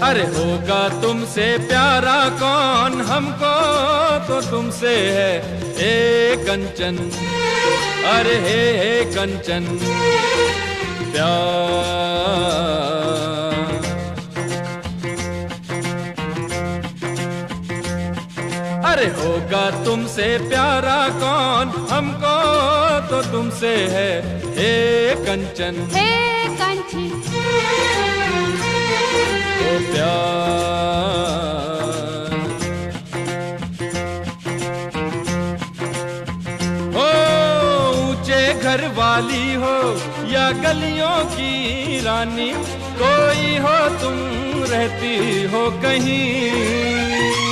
अरे होगा तुमसे प्यारा कौन, हमको तो तुमसे है ए कंचन। अरे हे कंचन प्यार। अरे होगा तुमसे प्यारा कौन, हमको तो तुमसे है हे कंचन। हे कंचन ओ प्यार। हो ऊंचे घर वाली हो या गलियों की रानी, कोई हो तुम रहती हो कहीं।